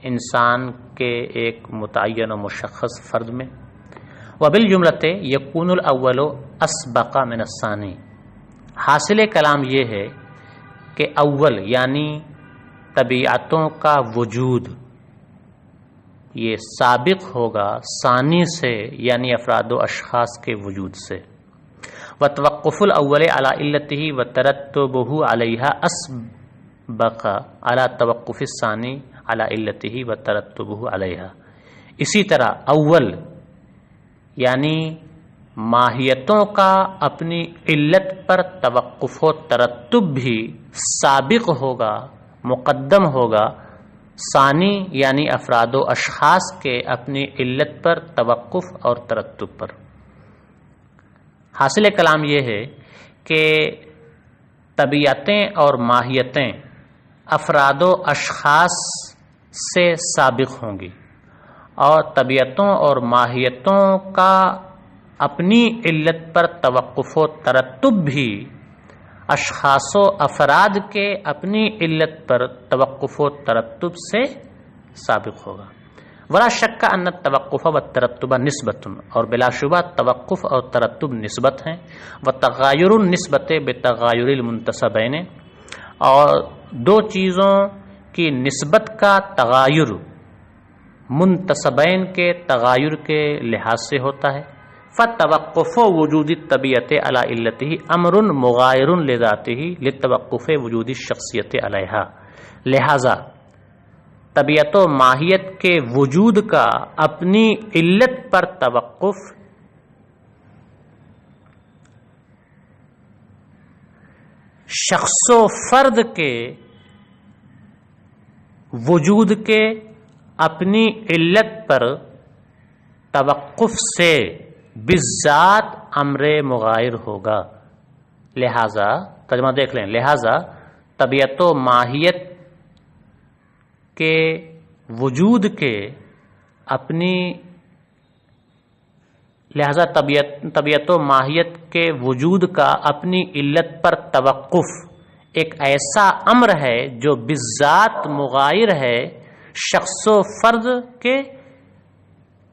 انسان کے ایک متعین و مشخص فرد میں۔ وبالجملۃ یکون الاول اسبق من الثانی، حاصل کلام یہ ہے کہ اول یعنی طبیعتوں کا وجود یہ سابق ہوگا ثانی سے، یعنی افراد و اشخاص کے وجود سے۔ وتوقف الاول علی علتہ وترتبہ علیہا اسبق علی توقف الثانی علی علتہ وترتبہ علیہا، اسی طرح اول یعنی ماہیتوں کا اپنی علت پر توقف و ترتب بھی سابق ہوگا، مقدم ہوگا ثانی یعنی افراد و اشخاص کے اپنی علت پر توقف اور ترتب پر۔ حاصل کلام یہ ہے کہ طبیعتیں اور ماہیتیں افراد و اشخاص سے سابق ہوں گی، اور طبیعتوں اور ماہیتوں کا اپنی علت پر توقف و ترتب بھی اشخاص و افراد کے اپنی علت پر توقف و ترتب سے سابق ہوگا۔ ولا شک ان التوقف والترتب نسبت، اور بلا شبہ توقف اور ترتب نسبت ہیں، وتغایر النسبت بتغایر المنتسبین، اور دو چیزوں کی نسبت کا تغایر منتسبین کے تغایر کے لحاظ سے ہوتا ہے۔ فتوقف وجود الطبیعت علی علتہ امر مغایر لذاتہ لتوقف وجود الشخصیت علیہا، لہذا طبیعت و ماہیت کے وجود کا اپنی علت پر توقف شخص و فرد کے وجود کے اپنی علت پر توقف سے بالذات امر مغایر ہوگا۔ لہذا ترجمہ دیکھ لیں، لہذا طبیعت و ماہیت کے وجود کے اپنی لہذا طبیعت و ماہیت کے وجود کا اپنی علت پر توقف ایک ایسا امر ہے جو بالذات مغایر ہے شخص و فرد کے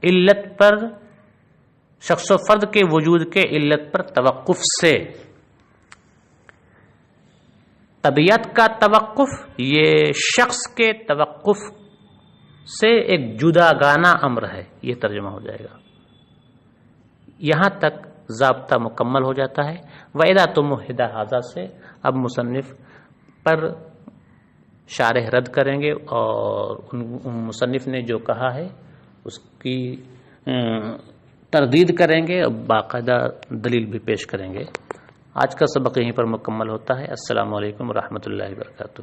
علت پر، شخص و فرد کے وجود کے علت پر توقف سے۔ طبیعت کا توقف یہ شخص کے توقف سے ایک جداگانہ امر ہے، یہ ترجمہ ہو جائے گا۔ یہاں تک ضابطہ مکمل ہو جاتا ہے۔ وَإِذَا تُمُحِّدَ هَذَا سے اب مصنف پر شارح رد کریں گے، اور مصنف نے جو کہا ہے اس کی تردید کریں گے اور باقاعدہ دلیل بھی پیش کریں گے۔ آج کا سبق یہیں پر مکمل ہوتا ہے۔ السلام علیکم ورحمۃ اللہ وبرکاتہ۔